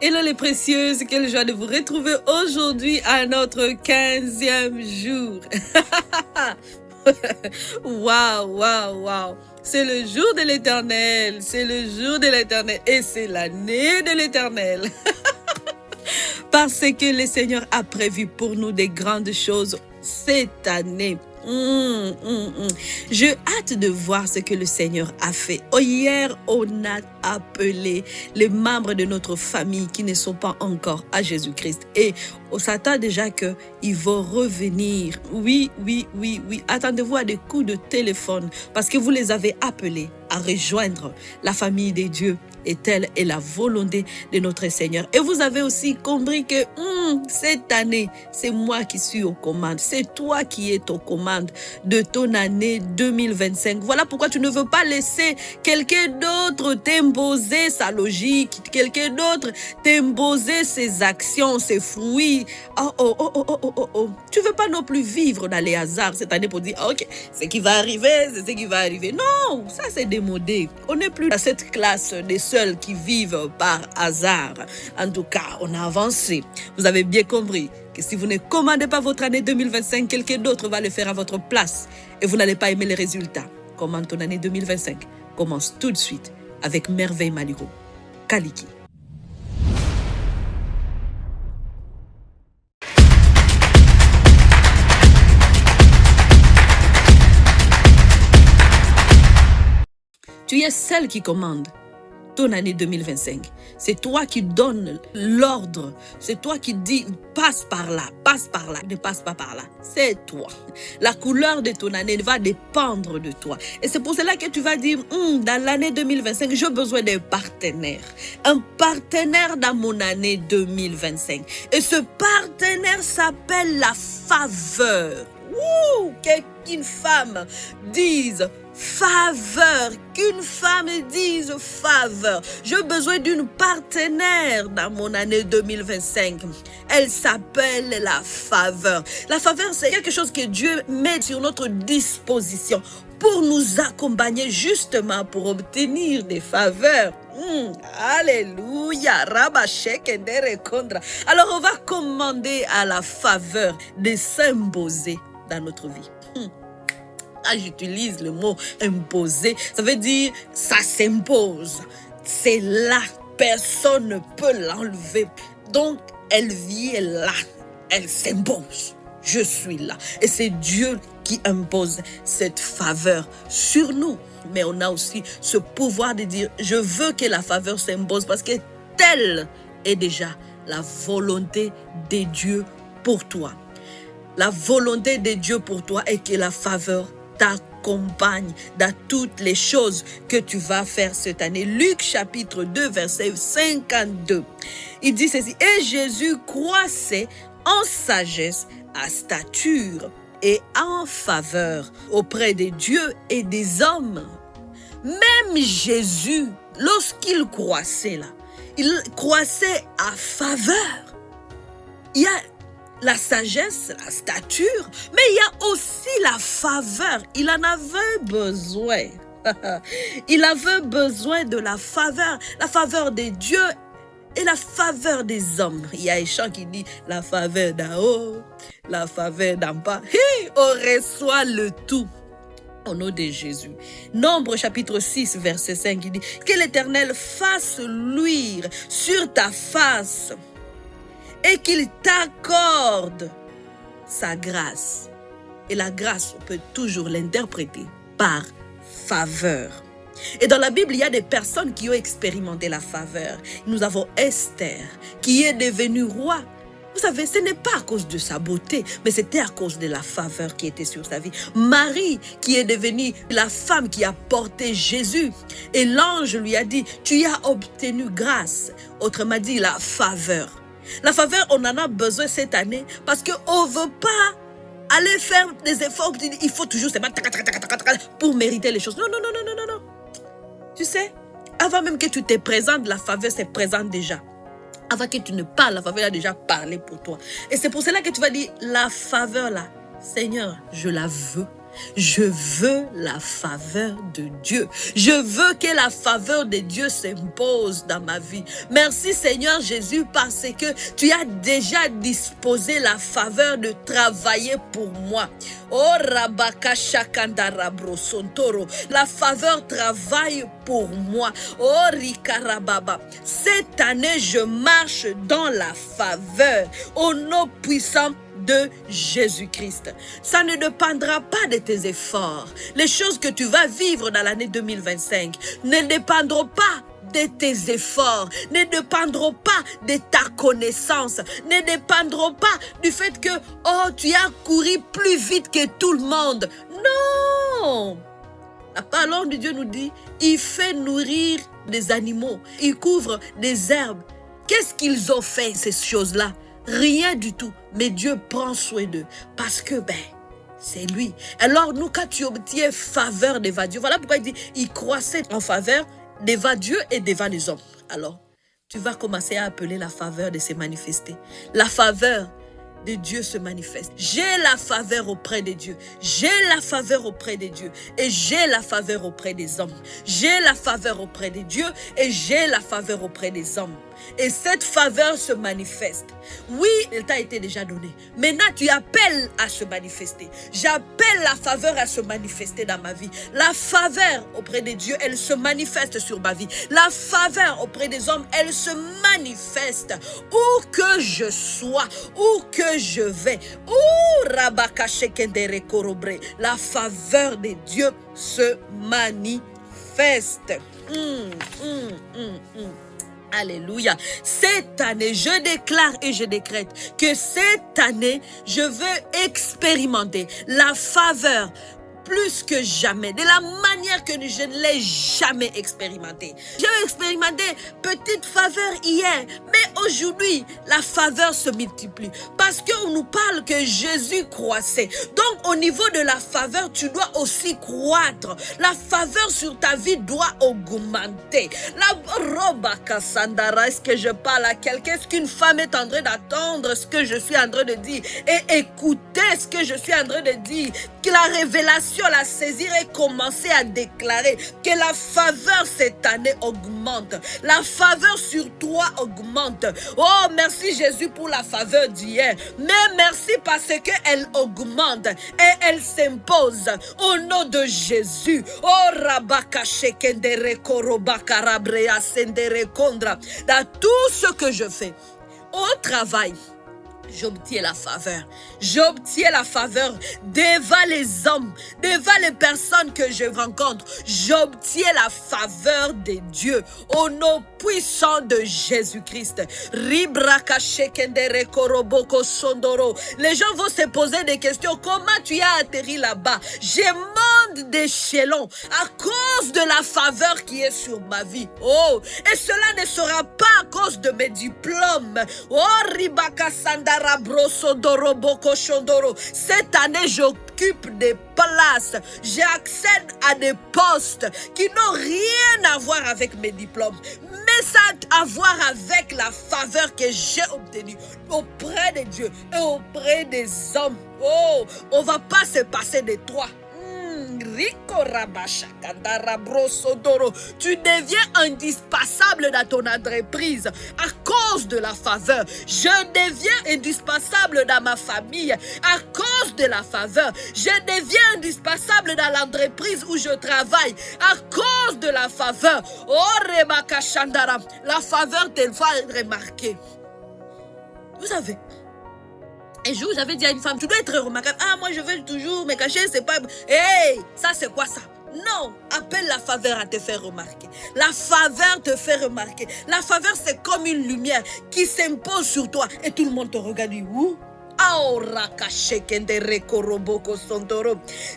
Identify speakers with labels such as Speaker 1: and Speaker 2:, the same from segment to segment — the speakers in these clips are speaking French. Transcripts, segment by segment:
Speaker 1: Hello les précieuses, quelle joie de vous retrouver aujourd'hui à notre 15e jour. Waouh, waouh, waouh. C'est le jour de l'Éternel, c'est le jour de l'Éternel et c'est l'année de l'Éternel. Parce que le Seigneur a prévu pour nous des grandes choses cette année. J'ai hâte de voir ce que le Seigneur a fait. Hier, on a appelé les membres de notre famille qui ne sont pas encore à Jésus-Christ. Et on s'attend déjà qu'ils vont revenir. Oui. Attendez-vous à des coups de téléphone parce que vous les avez appelés à rejoindre la famille des dieux. Et telle est la volonté de notre Seigneur. Et vous avez aussi compris que cette année, c'est moi qui suis aux commandes. C'est toi qui es aux commandes de ton année 2025. Voilà pourquoi tu ne veux pas laisser quelqu'un d'autre t'imposer sa logique, quelqu'un d'autre t'imposer ses actions, ses fruits. Tu ne veux pas non plus vivre dans les hasards cette année pour dire, ok, ce qui va arriver, c'est ce qui va arriver. Non, ça c'est démodé. On n'est plus dans cette classe des seuls qui vivent par hasard. En tout cas, on a avancé. Vous avez bien compris que si vous ne commandez pas votre année 2025, quelqu'un d'autre va le faire à votre place et vous n'allez pas aimer les résultats. Commande ton année 2025. Commence tout de suite avec Merveille Maliro. Kaliki. Tu es celle qui commande ton année 2025. C'est toi qui donnes l'ordre. C'est toi qui dis passe par là, ne passe pas par là. C'est toi. La couleur de ton année va dépendre de toi. Et c'est pour cela que tu vas dire, dans l'année 2025, j'ai besoin d'un partenaire. Un partenaire dans mon année 2025. Et ce partenaire s'appelle la faveur. Qu'une femme dise faveur, qu'une femme dise faveur. J'ai besoin d'une partenaire dans mon année 2025. Elle s'appelle la faveur. La faveur, c'est quelque chose que Dieu met sur notre disposition pour nous accompagner justement pour obtenir des faveurs. Alléluia. Alors on va commander à la faveur de s'imposer dans notre vie. J'utilise le mot imposer. Ça veut dire ça s'impose. C'est là. Personne ne peut l'enlever. Donc, elle vient là. Elle s'impose. Je suis là. Et c'est Dieu qui impose cette faveur sur nous. Mais on a aussi ce pouvoir de dire, je veux que la faveur s'impose parce que telle est déjà la volonté de Dieu pour toi. La volonté de Dieu pour toi est que la faveur t'accompagne dans toutes les choses que tu vas faire cette année. Luc chapitre 2 verset 52. Il dit ceci, et Jésus croissait en sagesse, à stature et en faveur auprès de Dieu et des hommes. Même Jésus, lorsqu'il croissait là, il croissait à faveur. Il y a la sagesse, la stature, mais il y a aussi la faveur. Il en avait besoin. Il avait besoin de la faveur de Dieu et la faveur des hommes. Il y a un chant qui dit la faveur d'en haut, la faveur d'en bas. On reçoit le tout. Au nom de Jésus. Nombre chapitre 6 verset 5 il dit que l'Éternel fasse luire sur ta face et qu'il t'accorde sa grâce. Et la grâce, on peut toujours l'interpréter par faveur. Et dans la Bible, il y a des personnes qui ont expérimenté la faveur. Nous avons Esther, qui est devenue roi. Vous savez, ce n'est pas à cause de sa beauté, mais c'était à cause de la faveur qui était sur sa vie. Marie, qui est devenue la femme qui a porté Jésus. Et l'ange lui a dit, tu as obtenu grâce. Autrement dit, la faveur. La faveur, on en a besoin cette année parce qu'on ne veut pas aller faire des efforts. Il faut toujours se battre pour mériter les choses. Non. Tu sais, avant même que tu te présentes, la faveur se présente déjà. Avant que tu ne parles, la faveur a déjà parlé pour toi. Et c'est pour cela que tu vas dire, la faveur là, Seigneur, je la veux. Je veux la faveur de Dieu. Je veux que la faveur de Dieu s'impose dans ma vie. Merci Seigneur Jésus parce que tu as déjà disposé la faveur de travailler pour moi. Oh Rabaka Shakandara Brosontoro. La faveur travaille pour moi. Oh Rikarababa. Cette année, je marche dans la faveur. Au nom puissant de Jésus-Christ. Ça ne dépendra pas de tes efforts. Les choses que tu vas vivre dans l'année 2025 ne dépendront pas de tes efforts, ne dépendront pas de ta connaissance, ne dépendront pas du fait que tu as couru plus vite que tout le monde. Non! La parole de Dieu nous dit, il fait nourrir des animaux, il couvre des herbes. Qu'est-ce qu'ils ont fait, ces choses-là? Rien du tout. Mais Dieu prend soin d'eux. Parce que, c'est lui. Alors, nous, quand tu obtiens faveur devant Dieu, voilà pourquoi il dit, il croissait en faveur devant Dieu et devant les hommes. Alors, tu vas commencer à appeler la faveur de se manifester. La faveur de Dieu se manifeste. J'ai la faveur auprès de Dieu. J'ai la faveur auprès de Dieu. Et j'ai la faveur auprès des hommes. J'ai la faveur auprès de Dieu et j'ai la faveur auprès des hommes. Et cette faveur se manifeste. Oui, elle t'a été déjà donnée. Maintenant, tu appelles à se manifester. J'appelle la faveur à se manifester dans ma vie. La faveur auprès de Dieu, elle se manifeste sur ma vie. La faveur auprès des hommes, elle se manifeste. Où que je sois, où que je vais. La faveur de Dieu se manifeste. Alléluia. Cette année, je déclare et je décrète que cette année, je veux expérimenter la faveur plus que jamais, de la manière que je ne l'ai jamais expérimenté. J'ai expérimenté petite faveur hier, mais aujourd'hui, la faveur se multiplie. Parce qu'on nous parle que Jésus croissait. Donc, au niveau de la faveur, tu dois aussi croître. La faveur sur ta vie doit augmenter. La roba Cassandra, est-ce que je parle à quelqu'un? Est-ce qu'une femme est en train d'attendre ce que je suis en train de dire et écouter ce que je suis en train de dire? Que la révélation, la saisir et commencer à déclarer que la faveur cette année augmente. La faveur sur toi augmente. Oh, merci Jésus pour la faveur d'hier. Mais merci parce qu'elle augmente et elle s'impose au nom de Jésus. Oh, Rabaka Shekendere Korobakarabrea Sendere Kondra. Dans tout ce que je fais, au travail, j'obtiens la faveur. J'obtiens la faveur devant les hommes, devant les personnes que je rencontre. J'obtiens la faveur de Dieu au nom puissant de Jésus-Christ. Les gens vont se poser des questions. Comment tu as atterri là-bas? Je monte d'échelon à cause de la faveur qui est sur ma vie. Oh, et cela ne sera pas à cause de mes diplômes. Oh, Ribaka Sandara. Cette année, j'occupe des places. J'accède à des postes qui n'ont rien à voir avec mes diplômes. Mais ça a à voir avec la faveur que j'ai obtenue auprès de Dieu et auprès des hommes. Oh, on ne va pas se passer de toi. Tu deviens indispensable dans ton entreprise à cause de la faveur. Je deviens indispensable dans ma famille à cause de la faveur. Je deviens indispensable dans l'entreprise où je travaille à cause de la faveur. Oh, Rebaka Shandara, la faveur te fait remarquer. Vous savez, un jour, j'avais dit à une femme, tu dois être remarquable. Ah, moi, je veux toujours me cacher, c'est pas... Hey, ça, c'est quoi ça? Non, appelle la faveur à te faire remarquer. La faveur te fait remarquer. La faveur, c'est comme une lumière qui s'impose sur toi et tout le monde te regarde. Où?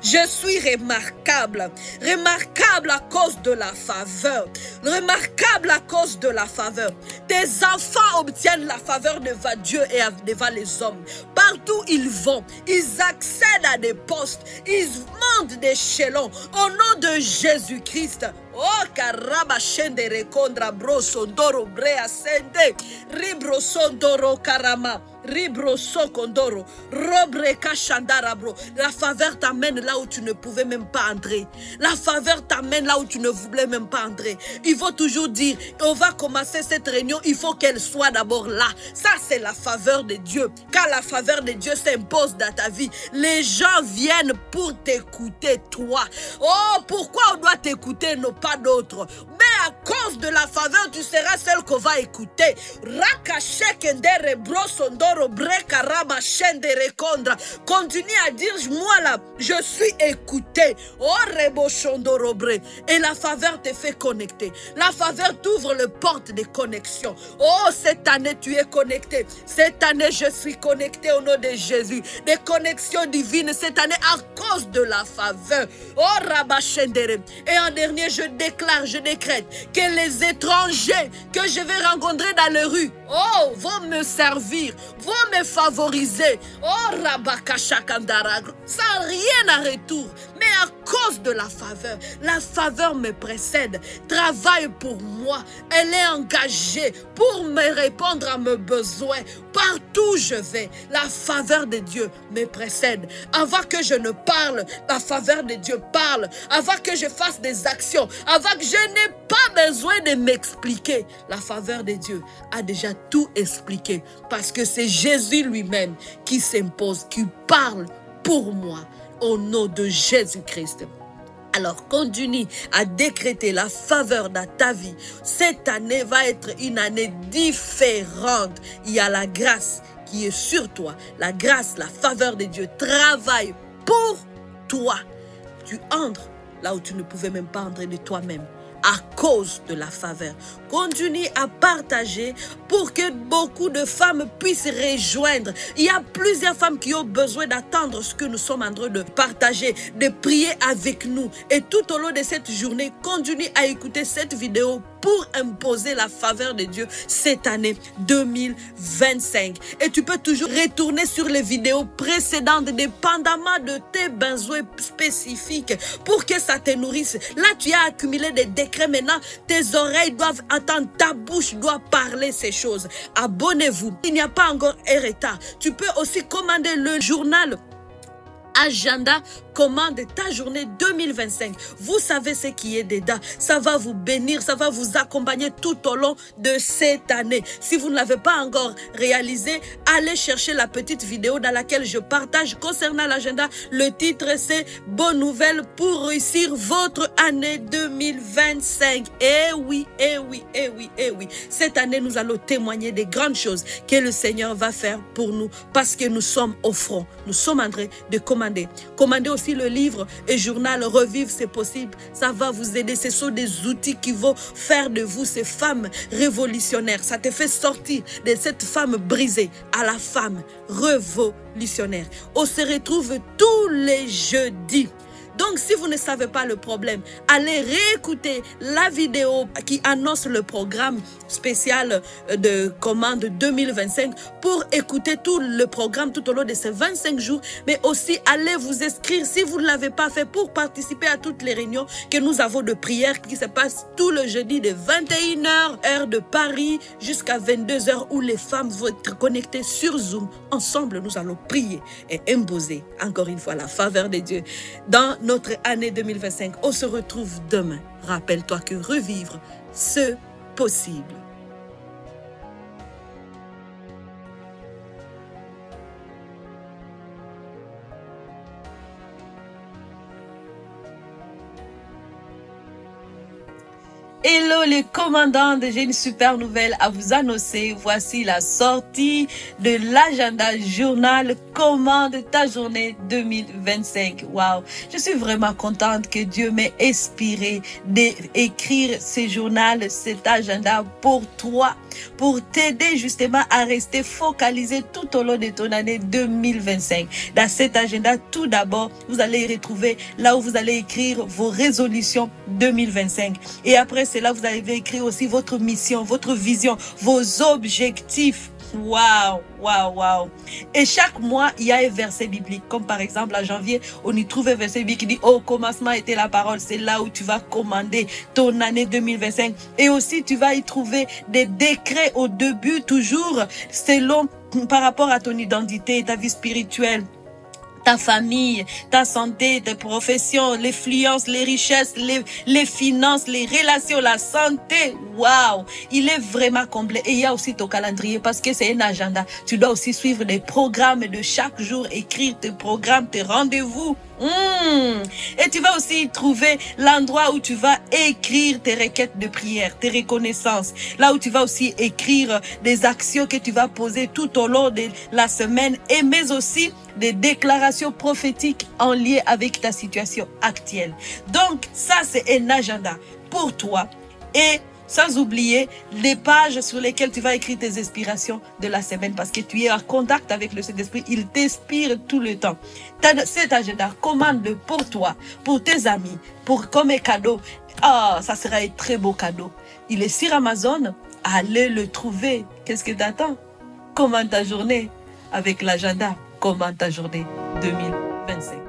Speaker 1: Je suis remarquable. Remarquable à cause de la faveur. Remarquable à cause de la faveur. Tes enfants obtiennent la faveur devant Dieu et devant les hommes. Partout ils vont, ils accèdent à des postes. Ils montent d'échelon au nom de Jésus-Christ. Oh, karaba shende rekondra brosondoro brea sende ribrosondoro karama Ribro Sokondoro, Robre Kashandarabro. La faveur t'amène là où tu ne pouvais même pas entrer. La faveur t'amène là où tu ne voulais même pas entrer. Il faut toujours dire, on va commencer cette réunion, il faut qu'elle soit d'abord là. Ça, c'est la faveur de Dieu. Quand la faveur de Dieu s'impose dans ta vie, les gens viennent pour t'écouter, toi. Oh, pourquoi on doit t'écouter, non pas d'autres? Mais à cause de la faveur, tu seras celle qu'on va écouter. Continue à dire, moi là, je suis écouté. Et la faveur te fait connecter. La faveur t'ouvre les portes des connexions. Oh, cette année, tu es connecté. Cette année, je suis connecté au nom de Jésus. Des connexions divines cette année à cause de la faveur. Oh, Rabachendere. Et en dernier, je déclare, je décrète que les étrangers que je vais rencontrer dans les rues, oh, vont me servir, vont me favoriser. Oh, Rabakashakandara. Sans rien à retour. Mais à cause de la faveur me précède, travaille pour moi. Elle est engagée pour me répondre à mes besoins. Partout où je vais, la faveur de Dieu me précède. Avant que je ne parle, la faveur de Dieu parle. Avant que je fasse des actions, avant que je n'ai pas besoin de m'expliquer, la faveur de Dieu a déjà tout expliqué. Parce que c'est Jésus lui-même qui s'impose, qui parle pour moi. Au nom de Jésus-Christ. Alors, continue à décréter la faveur dans ta vie. Cette année va être une année différente. Il y a la grâce qui est sur toi. La grâce, la faveur de Dieu travaille pour toi. Tu entres là où tu ne pouvais même pas entrer de toi-même. À cause de la faveur. Continue à partager pour que beaucoup de femmes puissent rejoindre. Il y a plusieurs femmes qui ont besoin d'attendre ce que nous sommes en train de partager, de prier avec nous. Et tout au long de cette journée, continue à écouter cette vidéo pour imposer la faveur de Dieu cette année 2025. Et tu peux toujours retourner sur les vidéos précédentes, dépendamment de tes besoins spécifiques, pour que ça te nourrisse. Là, tu as accumulé des décrets. Maintenant, tes oreilles doivent attendre, ta bouche doit parler ces choses. Abonnez-vous. Il n'y a pas encore un retard. Tu peux aussi commander le journal Agenda, commande ta journée 2025. Vous savez ce qui est dedans. Ça va vous bénir, ça va vous accompagner tout au long de cette année. Si vous ne l'avez pas encore réalisé, allez chercher la petite vidéo dans laquelle je partage concernant l'agenda. Le titre, c'est « Bonne nouvelle pour réussir votre année 2025 ». Eh oui, eh oui, eh oui, eh oui. Cette année, nous allons témoigner des grandes choses que le Seigneur va faire pour nous parce que nous sommes au front. Nous sommes en train de commander. Commandez aussi le livre et journal Revivre, c'est possible. Ça va vous aider. Ce sont des outils qui vont faire de vous ces femmes révolutionnaires. Ça te fait sortir de cette femme brisée à la femme révolutionnaire. On se retrouve tous les jeudis. Donc, si vous ne savez pas le problème, allez réécouter la vidéo qui annonce le programme spécial de commande 2025 pour écouter tout le programme tout au long de ces 25 jours. Mais aussi, allez vous inscrire si vous ne l'avez pas fait pour participer à toutes les réunions que nous avons de prière qui se passent tout le jeudi de 21h, heure de Paris, jusqu'à 22h où les femmes vont être connectées sur Zoom. Ensemble, nous allons prier et imposer encore une fois la faveur de Dieu dans notre année 2025. On se retrouve demain. Rappelle-toi que revivre, c'est possible. Hello les commandantes, j'ai une super nouvelle à vous annoncer. Voici la sortie de l'agenda journal Commande ta journée 2025. Waouh, je suis vraiment contente que Dieu m'ait inspiré d'écrire ce journal, cet agenda pour toi, pour t'aider justement à rester focalisé tout au long de ton année 2025. Dans cet agenda, tout d'abord, vous allez retrouver là où vous allez écrire vos résolutions 2025. Et après cela, vous allez écrire aussi votre mission, votre vision, vos objectifs Waouh, waouh, waouh. Et chaque mois, il y a un verset biblique. Comme par exemple, en janvier, on y trouve un verset biblique qui dit, au commencement était la parole. C'est là où tu vas commander ton année 2025. Et aussi, tu vas y trouver des décrets au début, toujours selon, par rapport à ton identité, ta vie spirituelle, ta famille, ta santé, tes professions, l'influence, les richesses, les finances, les relations, la santé. Waouh! Il est vraiment complet. Et il y a aussi ton calendrier parce que c'est un agenda. Tu dois aussi suivre les programmes de chaque jour, écrire tes programmes, tes rendez-vous. Et tu vas aussi trouver l'endroit où tu vas écrire tes requêtes de prière, tes reconnaissances. Là où tu vas aussi écrire des actions que tu vas poser tout au long de la semaine, et mais aussi des déclarations prophétiques en lien avec ta situation actuelle. Donc, ça, c'est un agenda pour toi. Et sans oublier les pages sur lesquelles tu vas écrire tes inspirations de la semaine parce que tu es en contact avec le Saint-Esprit. Il t'inspire tout le temps. Cet agenda, commande-le pour toi, pour tes amis, comme un cadeau. Ah, ça sera un très beau cadeau. Il est sur Amazon. Allez le trouver. Qu'est-ce que tu attends? Commande ta journée avec l'agenda. Commande ta journée 2025.